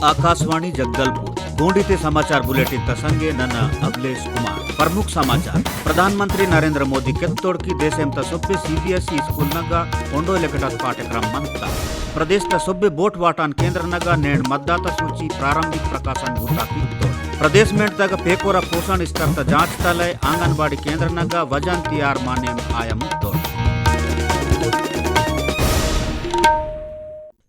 आकाशवाणी जगदलपुर गोंडीते समाचार बुलेटिन तसंगे नन्न अखिलेश कुमार प्रमुख समाचार प्रधानमंत्री नरेंद्र मोदी ಕೆತ್ತೋಡ್ಕಿ ದೇಶೆಂತ ಸೊಬ್ಬೆ ಸಿಬಿಎಸ್ಇ ಸ್ಕೂಲ್ನಾಗ ಒಂಡೋಲೆಕಟ ಪಾಠ್ಯಕ್ರಮ ಮಂತ ಪ್ರದೇಶದ ಸೊಬ್ಬೆ ಬೋಟ್ ವಾಟಾನ್ ಕೇಂದ್ರನಾಗ ನೇಣ್ मतदाता सूची प्रारंभिक प्रकाशन भूता कितो प्रदेश में पेकोर पोषण स्तर जांच तलय आंगनबाड़ी केंद्रनाग वजन तैयार माने आयम तो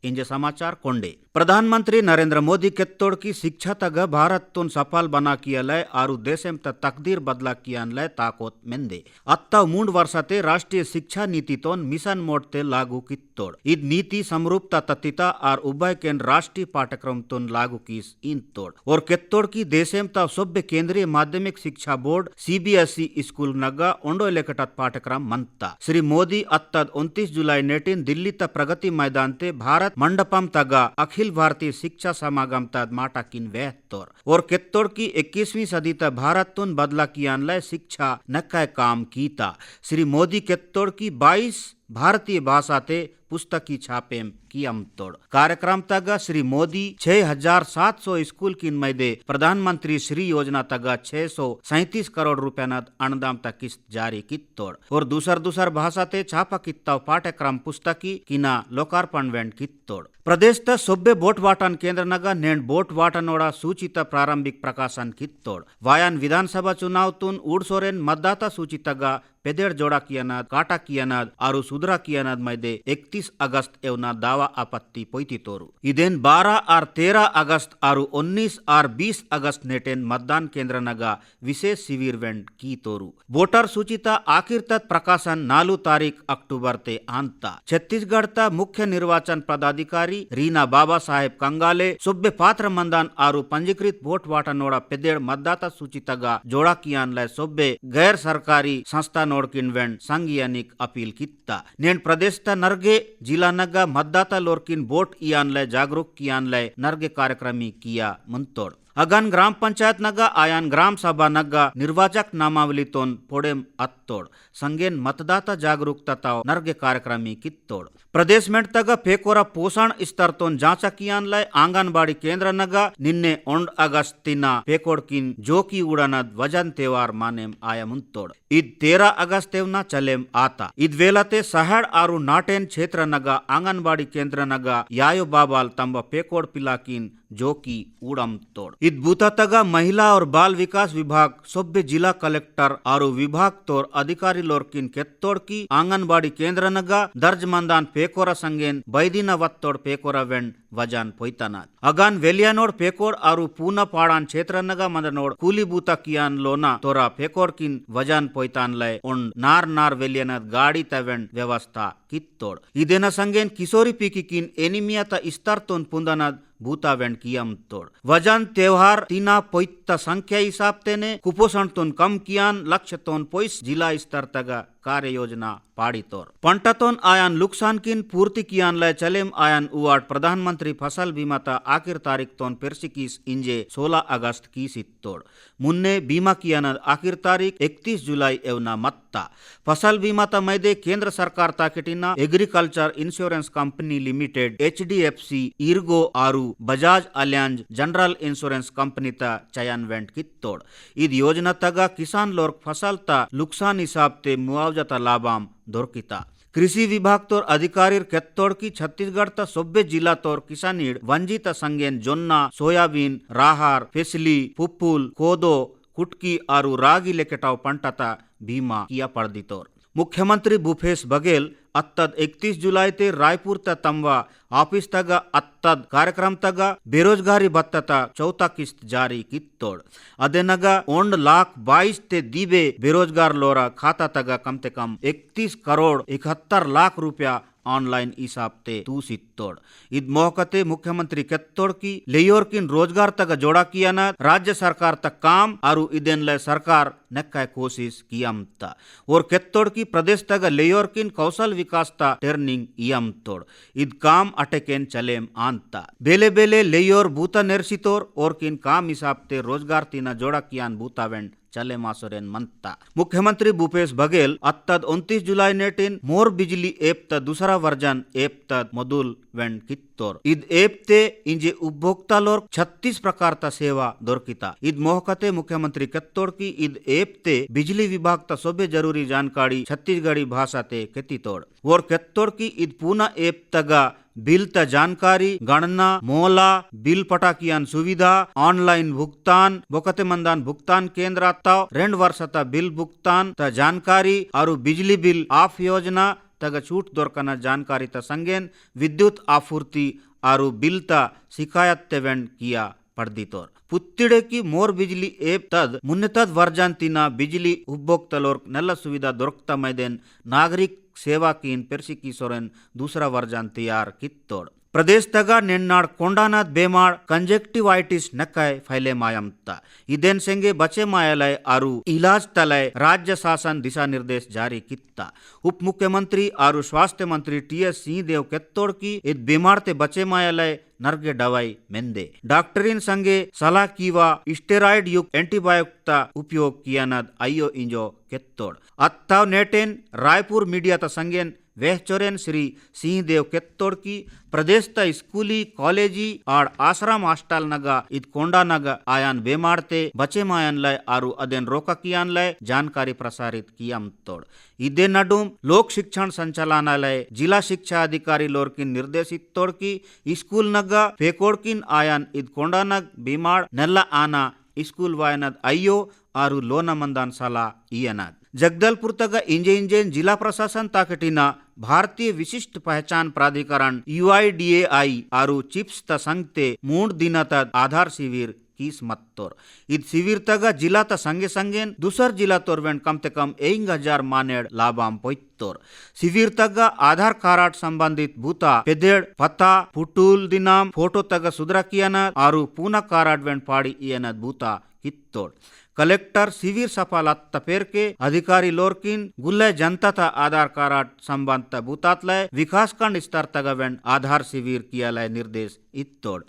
इंजे समाचार कोंडे प्रधानमंत्री नरेंद्र मोदी ಕೆತ್ತೋಡ್ಕಿ शिक्षा तग भारत तुन सफल बना कियलय आरु देशेम तकदीर बदला कियानलय ताकोत मेंदे अत्ता 3 वर्षते राष्ट्रीय शिक्षा नीति तोन मिशन मोड ते लागू कित्तोड इद नीति समरूपता तत्तिता आर उभय केन राष्ट्रीय पाठ्यक्रम तुन लागू किस इन तोड और ಕೆತ್ತೋಡ್ಕಿ देशेम ता सभ्य केंद्रीय माध्यमिक शिक्षा बोर्ड सीबीएसई स्कूल नगा ओंडो लेकटत पाठ्यक्रम मंता श्री मोदी अत्तद 29 जुलाई नेटिन दिल्ली त प्रगति मैदान ते भारत मंडपम तगा अखिल भारतीय शिक्षा समागम तद माटा किन वेहतोर और ಕೆತ್ತೋಡ್ಕಿ 21वीं सदी त भारत तुन बदला कियानलय शिक्षा नक्का काम कीता श्री मोदी ಕೆತ್ತೋಡ್ಕಿ 22 भारतीय भाषा ते पुस्तकी छापेम कियम तोड़ कार्यक्रम तग श्री मोदी 6,700 स्कूल किन मैदे प्रधानमंत्री श्री योजना तग 637 करोड़ रुपया अनुदान तक किस्त जारी कित्तोड़ और दूसर भाषा ते छापा कित्ता पाठ्यक्रम पुस्तकी किना लोकार्पण वेंट कित्तोड़ प्रदेश त सोब्बे बोट वाटन केंद्र नग नेण बोट वाटनोड़ा सूचित प्रारंभिक प्रकाशन कित्तोड़ वायन विधानसभा चुनाव तुन उड़सोरेन मतदाता सूची तग पेदेड़ जोड़ा कियनद काटा कियनद आरु सुधरा कियनद मैदे 31 अगस्त एवना दावा आपत्ति पोईती तोरु इदेन 12 और 13 अगस्त आरु 19 और 20 अगस्त नेटेन मतदान केंद्र नगा विशेष शिविर वेंट की तोरु वोटर सूचिता आखिर तक प्रकाशन 4 तारीख अक्टूबर ते आंता छत्तीसगढ़ ता मुख्य निर्वाचन पदाधिकारी रीना बाबा साहेब कंगाले सुब्बे पात्र मंदान आरु पंजीकृत वोट वाटनोड़ा पेदेड़ मतदाता सूची तगा जोड़ा कियान लय सुब्बे गैर सरकारी संस्था नोड़किन वेंट संघियानिक अपील कित्ता नेन प्रदेश ता नर्गे जिला नगा मतदाता लोरकिन वोट इयान लय जागरूक कियान लय नर्गे कार्यक्रमी किया मुंतोड़ अगन ग्राम पंचायत नगा आयान ग्राम सभा नगा निर्वाचक नामावली तोन पोडेम अत्तोड़ संगेन मतदाता जागरूकता ताव नर्गे कार्यक्रमी कित्तोड़ प्रदेश में तग पेकोर पोषण स्तर तोन जांचा कियान लय आंगनबाड़ी केंद्र नगा निन्ने 1 अगस्त तिना पेकोड़किन जोकी उड़ानद वजन त्योहार मानेम आयमुंतोड़ इद 13 अगस्त एवना चलेम आता इद वेलते सहड़ आरु नाटेन क्षेत्र नगा आंगनबाड़ी केंद्र नगा यायो बाबाल तंब पेकोड़ पिलाकिन जोकी उड़म तोड़ इद बूता तगा महिला और बाल विकास विभाग सभ्य जिला कलेक्टर आरु विभाग तोर अधिकारी लोरकिन ಕೆತ್ತೋಡ್ಕಿ आंगनबाड़ी केंद्र नगा दर्ज मंदान पेकोरा संगेन बैदिना वत्तोड़ पेकोरा वेंड वजन पोईताना अगान वेलियानोड़ पेकोड़ आरु पूना पाड़ान क्षेत्र नगा मंदनोड़ कूली बूता कियान लोना तोरा पेकोड़ किन वजन पोईतान लय उन नार वेलियानद गाड़ी तवेंड व्यवस्था कित्तोड़ इदेना संगेन किशोरी पीकी किन एनीमिया ता स्तर तोन पुंदनद भूता वेंड कियम तोड़ वजन त्योहार तीना पोईत्ता संख्या हिसाब तेने कुपोषण तोन कम कियान लक्ष्य तोन पोईस जिला स्तर तगा कार्य योजना पाड़ी तोर पंटतोन आयान लुकसान किन पूर्ति कियान लय चलेम आयान उवाट प्रधानमंत्री फसल बीमा ता आखिर तारीख तोन पेरसिकिस इंजे 16 अगस्त की सित्तोड़ मुन्ने बीमा कियान आखिर तारीख 31 जुलाई एवना मत्ता फसल बीमा ता मैदे केंद्र सरकार ताकेटिना agriculture insurance company limited HDFC ERGO आरु Bajaj Allianz general insurance company ता चयन वेंट कित्तोड़ इद योजना तगा किसान लोर फसल ता लुकसान हिसाब ते मुआवजा ता लाभाम दोरकिता कृषि विभाग तोर अधिकारी ಕೆತ್ತೋಡ್ಕಿ छत्तीसगढ़ ता सोब्बे जिला तोर किसानीड वंजित संगेन जोन्ना सोयाबीन राहार फेसली पुप्पुल कोदो कुटकी आरु रागी लेकेटाव पंटता भीमा किया पड़दी तोर मुख्यमंत्री भूपेश बघेल अत्तद 31 जुलाई ते रायपुर ता तंवा ऑफिस तगा अत्तद कार्यक्रम तगा बेरोजगारी भत्ता चौथा किस्त जारी कित्तोड़ अदेनगा 1,22,000 ते दीबे बेरोजगार लोरा खाता तगा कम ते कम 31 करोड़ 71 लाख रुपया ऑनलाइन हिसाब ते तू सित्तोड़ इद मोहकते मुख्यमंत्री ಕೆತ್ತೋಡ್ಕಿ लेयोरकिन रोजगार तक जोड़ा किया न राज्य सरकार तक काम आरु इदेन लय सरकार नक्का कोशिश कियम ता और ಕೆತ್ತೋಡ್ಕಿ प्रदेश तक लेयोरकिन कौशल विकास ता ट्रेनिंग इयम तोड़ इद काम अटेकेन चलेम आंता बेले लेयोर बूता नेर्सितोर और किन काम हिसाब ते रोजगार तीना जोड़ा कियान बूता वेंड चले मासोरेन मनता। मुख्यमंत्री भूपेश बघेल अत्तद 29 जुलाई नेटिन मोर बिजली ऐप त दूसरा वर्जन ऐप त मदुल वेन कित्तोर। इद ऐप ते इंजे उपभोक्ता लोर 36 प्रकार ता सेवा दोरकिता। इद मोहकते मुख्यमंत्री केत्तोड़ की इद ऐप ते बिजली विभाग ता सोबे जरूरी जानकारी छत्तीसगढ़ी भाषा ते केतितोड़। और केत्तोड़ की इद पूना ऐप तगा बिल त जानकारी गणना मोला बिल पटाकियान सुविधा ऑनलाइन भुगतान बोकते मंदान भुगतान केंद्र आताव 2 वर्षता बिल भुगतान त जानकारी और बिजली बिल ऑफ योजना तग छूट दोरकना जानकारी त संगेन विद्युत आपूर्ति और बिल त शिकायत तेवेंड किया पड़दीतोर। पुत्तिड़े की मोर बिजली ऐप तद मुन्नतद वर्जन तीना बिजली उपभोक्तलोर नल्ला सुविधा दोरकता मैदेन नागरिक सेवा कीन पेर्सी की सोरेन दूसरा वर्जन तैयार कित्तोड़। प्रदेश तगा नेन्नाड़ कोंडानाथ बेमाड़ कंजेक्टिवाइटिस नक्काय फैले मायमता। इदेन सेंगे बचे मायालय आरु इलाज तलय राज्य शासन दिशा निर्देश जारी कित्ता। उप मुख्यमंत्री आरु स्वास्थ्य मंत्री टीएस सिंहदेव केत्तोड़ की इत बीमार ते बचे मायालय नरगे दवाई मेंदे डॉक्टरीन संगे सलाह कीवा स्टेरॉइड युक्त एंटीबायोटिक उपयोग कियानद आयो इंजो केत्तोड़। अत्ताव नेटेन रायपुर मीडिया ता संगेन वेहचोरेन श्री सिंहदेव केत्तोड़ की प्रदेश ता स्कूली कॉलेजी और आश्रम हॉस्टल नगा इत कोंडा नगा आयान बेमारते बचे मायन लय आरु अदेन रोका कियान लय जानकारी प्रसारित कियाम तोड़। इदे नडुम लोक शिक्षण संचालनालय जिला शिक्षा अधिकारी लोरकिन निर्देशित तोड़ की स्कूल नगा फेकोड़किन आयान इत कोंडा नग बीमार नल्ला आना स्कूल वायनद अयो आरु लोना मंदान साला इयनद। जगदलपुर तक इंजेन जिला प्रशासन ताकटिना भारतीय विशिष्ट पहचान प्राधिकरण UIDAI आरु चिप्स त संगते 3 दिना तक आधार शिविर कीस मत्तोर। इद शिविर तक जिला त संगे संगेन दूसर जिला तोरवेन कम ते कम 1000 मानेड़ लाभाम पोइत्तोर। शिविर तक आधार कार्ड संबंधित भूता पेदेड़ पता पुटुल दिनाम फोटो तक सुधरा कियाना आरु पूना कार्ड वेन पाड़ी इयनद भूता कित्तोड़। कलेक्टर शिविर सफल तपेर के अधिकारी लोरकिन गुल्ले जनता था आधार कार्ड संबंध भूतातलय विकास खंड स्तर तगवेंड आधार शिविर कियालय निर्देश इत्तोड़।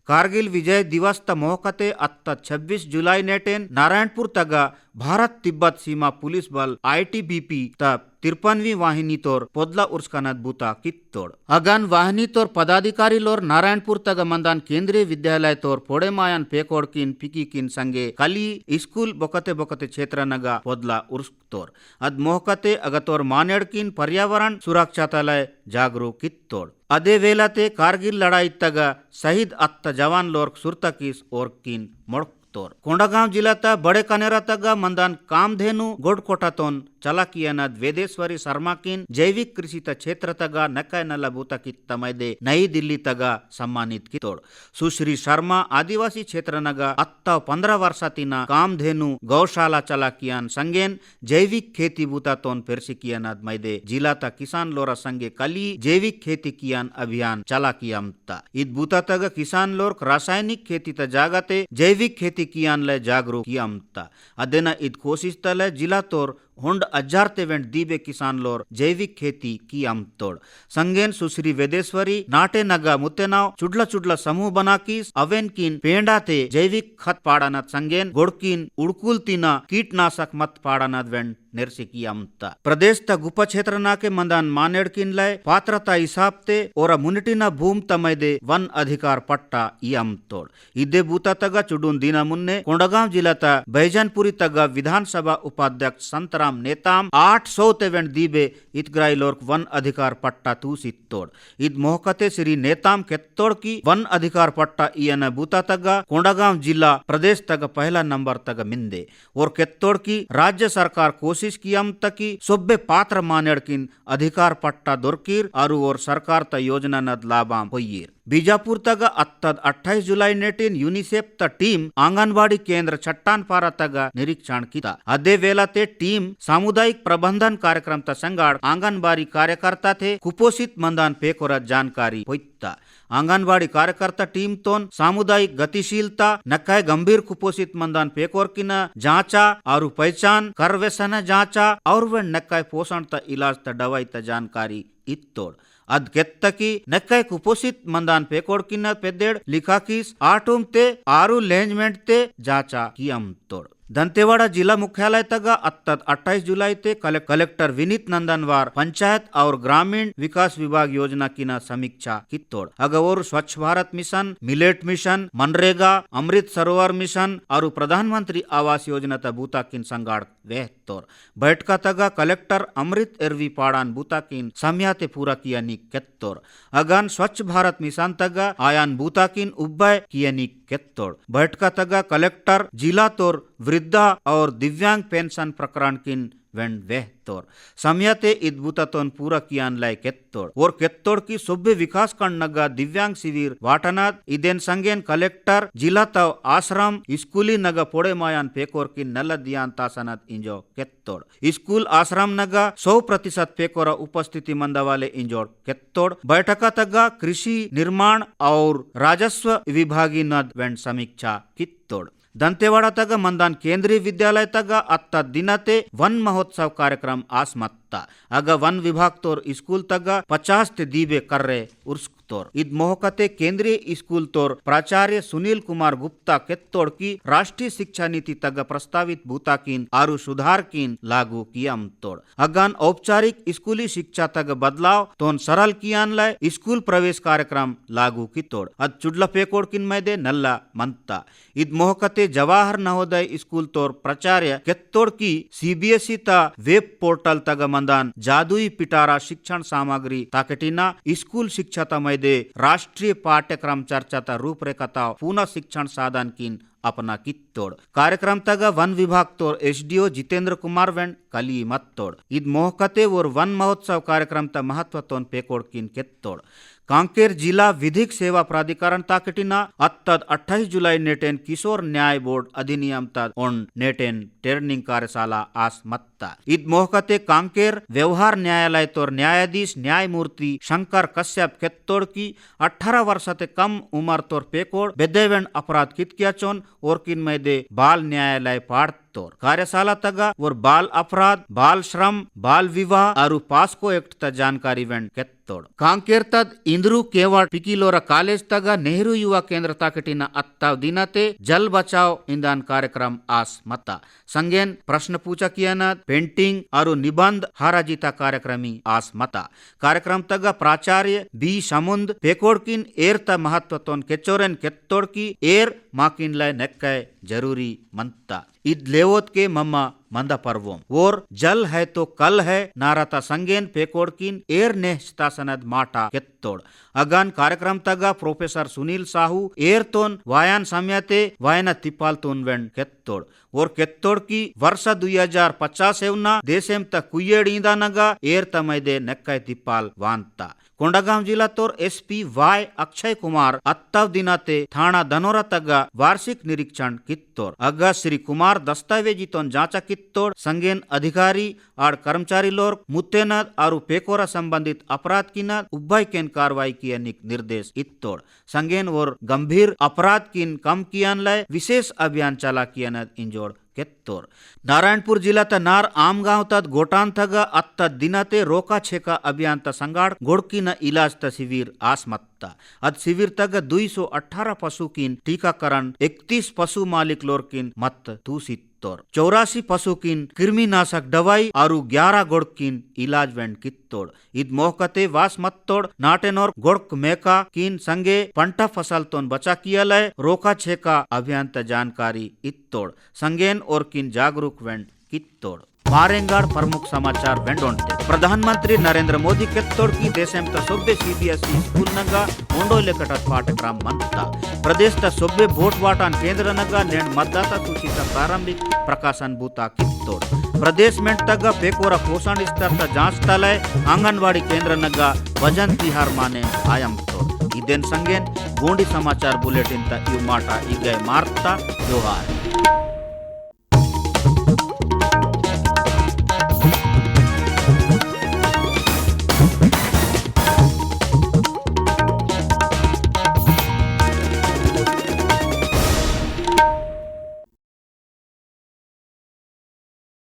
कारगिल विजय दिवस त मोहकते अत्त 26 जुलाई नेटेन नारायणपुर तगा भारत तिब्बत सीमा पुलिस बल ITBP त 53वीं वाहिनी तोर पोदला उर्सकनद बूता कित्तोड़। अगन वाहिनी तोर पदाधिकारी लोर नारायणपुर तग मंदान केंद्रीय विद्यालय तोर पोड़े मायन पेकोड़ किन पिकी किन संगे कली स्कूल बोकते बोकते क्षेत्र नगा पोदला उर्स तोर। अद मोहकते अगतोर मानेड़ किन पर्यावरण सुरक्षा तलय जागरूक कित्तोड़। अदे वेलाते कारगिल लड़ाई तग शहीद अत्त जवान लोर सुरतकीस और किन मोड़ कोंडागांव जिला ता बड़े कनेरा तगा मंदान कामधेनु गोडकोटातोन चलाकियनद वेदेश्वरी शर्मा किन जैविक कृषि त क्षेत्र तगा नकाय नलभूता की तमैदे नई दिल्ली तगा सम्मानित कितोड़। सुश्री शर्मा आदिवासी क्षेत्र नगा अत्ता 15 वर्षातिना कामधेनु गौशाला चलाकियन संगेन जैविक खेती बूतातोन पेर्सिकियनद मैदे जिला ता किसान लोरा संगे कली जैविक खेती कियान अभियान चलाकियमता। इत बूता तगा किसान लोर रासायनिक खेती त जागते जैविक खेती कियान लय जागरूक कियामता। अदेना इत कोशिश तलय जिला तोर होंड 1000 तेवेंट दीबे किसान लोर जैविक खेती की तोड़। संगेन सुश्री वेदेश्वरी नाटे नगा मुत्तेनाव चुडला चुडला समूह बनाकीस अवेन किन पेंडा ते जैविक खत पाड़ानत संगेन गोड़किन उड़कुल तीना कीटनाशक मत पाड़ानत वेंड निर्सी कियामता। प्रदेश ता गुप्पा क्षेत्र ना के मंदान मानेड़ किन लय पात्रता हिसाब ते और मुनिटिना भूम तमैदे वन अधिकार पट्टा इयम तोड़। इदे बूता तगा चुडून दीना मुन्ने कोंडागांव जिला ता बैजनपुरी तगा विधानसभा उपाध्यक्ष संतराम नेताम 800 तेवेंट दीबे इतग्राई लोर्क वन अधिकार पट्टा तूसित तोड़। इद मोहकते श्री नेताम केत्तोड़ की वन अधिकार पट्टा इयन बूता तगा कोंडागांव जिला प्रदेश तक पहला नंबर तक मिंदे और केत्तोड़ की राज्य सरकार कोशिश कियम तकी सोब्बे पात्र मानेड़ किन अधिकार पट्टा दोरकीर आरु और सरकार त योजना नद लाभाम होइयर। बीजापुर तग अत्तद 28 जुलाई नेटिन यूनिसेफ त टीम आंगनबाड़ी केंद्र चट्टानपारा तग निरीक्षण किया। अदे वेलाते टीम सामुदायिक प्रबंधन कार्यक्रम त संगाड़ आंगनबाड़ी कार्यकर्ता थे कुपोषित मंदान पेकोर जानकारी होइता। आंगनबाड़ी कार्यकर्ता टीम तोन सामुदायिक गतिशीलता नकाय गंभीर कुपोषित मंदान पेकोर किन जांचा और पहचान करवेसन जांचा और वे नकाय पोषण त इलाज त दवाई त जानकारी इत्तोड़। अद केत्तकी नक्काय कुपोषित मंदान पेकोड़ किन्न पेद्देड़ लिखाकीस आटुम ते आरु लेंजमेंट ते जाचा कियम तोड़। दंतेवाड़ा जिला मुख्यालय तक अत्तद 28 जुलाई ते कलेक्टर विनीत नंदनवार पंचायत और ग्रामीण विकास विभाग योजना की न समीक्षा कित्तोड़ अगवोर Swachh Bharat mission, millet mission, MNREGA, Amrit Sarovar mission और प्रधानमंत्री आवास योजना त बूता किन संगाड़ वेहतोर बैठका तग कलेक्टर अमृत एरवी पाड़ान बूता किन समयाते पूरा किया नी केत्तोर अगन स्वच्छ भारत मिशन तग आयान बूता किन उब्बय किया नी केत्तोड़ बैठका तग कलेक्टर जिला तोर वृद्धा और दिव्यांग पेंशन प्रकरण किन वेंड वेहतोर समयते इद्भुततोन पूरा कियान लाय केत्तोड़ और केत्तोड़ की सभ्य विकास नगा दिव्यांग शिविर वाटनाद इदेन संगेन कलेक्टर जिला तव आश्रम स्कूली नगा पोड़े मायान पेकोर की नल दियान तासनद इंजो केत्तोड़ स्कूल आश्रम नगा 100% पेकोर उपस्थिति मंदवाले इंजोड़ केत्तोड़ बैठका तगा कृषि निर्माण और राजस्व विभागी नद वेंड समीक्षा कित्तोड़ दंतेवाड़ा तग मंदान केंद्रीय विद्यालय तग अत्त दिनते वन महोत्सव कार्यक्रम आसमत्ता अग वन विभाग तोर स्कूल तग 50 ते दीबे कर्रे उर्स्क तोर इद मोहकते केंद्रीय स्कूल तोर प्राचार्य सुनील कुमार गुप्ता केत्तोड़ की राष्ट्रीय शिक्षा नीति तग प्रस्तावित भूता किन आरु सुधार किन लागू कियम तोड़ अगन औपचारिक स्कूली शिक्षा तग बदलाव तोन सरल कियान लय स्कूल प्रवेश कार्यक्रम लागू की तोड़ अद चुडला पेकोड़ किन मैदे नल्ला मंता इद मोहकते जवाहर नवोदय स्कूल तोर प्राचार्य केत्तोड़ की CBSE ता वेब पोर्टल तग मंदान जादुई पिटारा शिक्षण सामग्री ताकटिना स्कूल शिक्षा ता मैदे राष्ट्रीय पाठ्यक्रम चर्चा ता रूपरेखा पुनः शिक्षण साधन किन अपना कित्तोड़ कार्यक्रम तग वन विभाग तोर SDO जितेंद्र कुमार वेंड कली मत्तोड़ इद मोहकते और वन महोत्सव कार्यक्रम ता महत्व तोन पेकोड़ किन केत्तोड़ कांकेर जिला विधिक सेवा प्राधिकरण ताकटिना अत्तद 28 जुलाई नेटेन किशोर न्याय बोर्ड अधिनियम तद ओन नेटेन ट्रेनिंग कार्यशाला आस मत्ता इद मोहकते कांकेर व्यवहार न्यायालय तोर न्यायाधीश न्यायमूर्ति शंकर कश्यप केत्तोड़ की 18 वर्ष ते कम उम्र तोर पेकोड़ बेदेवेंड अपराध कित किया चोन और किन मैदे बाल न्यायालय पाड़ तोर कार्यशाला तगा और बाल अपराध, बाल श्रम, बाल विवाह और पास्को एक्ट त जानकारी वेंड केत्तोड़ कांकेर तद इंद्रू केवाड़ पिकिलोरा कॉलेज तगा नेहरू युवा केंद्र ताकटिना अत्ताव दिनते जल बचाव इंदान कार्यक्रम आस मता संगेन प्रश्न पूछा किया पेंटिंग और निबंध हाराजीता कार्यक्रमी आस मता कार्यक्रम तगा प्राचार्य बी समुंद पेकोड़ किन एर त महत्व तोन केचोरेन केत्तोड़ की एर माकिन लय नेक्कय जरूरी मंता इद लेवोत के मम्मा मंदा पर्वों और जल है तो कल है नाराता संगेन पेकोड़ किन एर नेहस्ता सनद माटा केत्तोड़ अगन कार्यक्रम तगा प्रोफेसर सुनील साहू एर तोन वायान समयते वायना तिप्पाल तोन वेंड केत्तोड़ और केत्तोड़ की वर्ष 2050 एवना देशेम तक कुयेड़ इंदा नगा एर तमैदे नेक्कय तिप्पाल वांता कोंडागांव जिला तोर SP Y अक्षय कुमार अत्तव दिनाते थाना धनोरा तगा वार्षिक निरीक्षण कित्तोड़ अगा श्री कुमार दस्तावेजी तोन जांचा कित्तोड़ संगेन अधिकारी और कर्मचारी लोग मुत्तेनद और पेकोरा संबंधित अपराध किनद उब्बाई केन कार्रवाई किया निर्देश इत्तोड़ संगेन और गंभीर अपराध किन कम कियान लय विशेष अभियान चला कियानद इंजोड़ केत्तोड़ नारायणपुर जिला त नार आम गांव तद गोटान थगा अत्त दिनते रोका छेका अभियान त संगाड़ गोड़की न इलाज त शिविर आसमत्ता अद शिविर तग 218 पशु किन टीकाकरण 31 पशु मालिक लोर किन मत तूसित 84 पशु किन कृमिनाशक दवाई और 11 गोड़ किन इलाज वेंड कित्तोड़ इद मोहकते वास मत्तोड़ नाटेनोर गोड़क मेका किन संगे पंटा फसल तोन बचा किया लय रोका छेका अभियान त जानकारी इत्तोड़ संगेन और किन जागरूक वेंड कित्तोड़ मारेंगाड़ प्रमुख समाचार वेंडोंटे प्रधानमंत्री नरेंद्र मोदी केत्तोड़ की देशम त सोब्बे CBSE स्कूल नगा ओंडो लेकट पाठ्यक्रम मंता प्रदेश त सोब्बे वोट वाटान केंद्र नगा नेंड मतदाता सूची त प्रारंभिक प्रकाशन बूता कित्तोड़ प्रदेश में तग पेकोरा पोषण स्तर त जांच तलय आंगनवाड़ी केंद्र नगा वजन तिहार माने आयम तोड़ इदेन संगेन गोंडी समाचार बुलेटिन त यू माटा इगय मार्ता जोहार।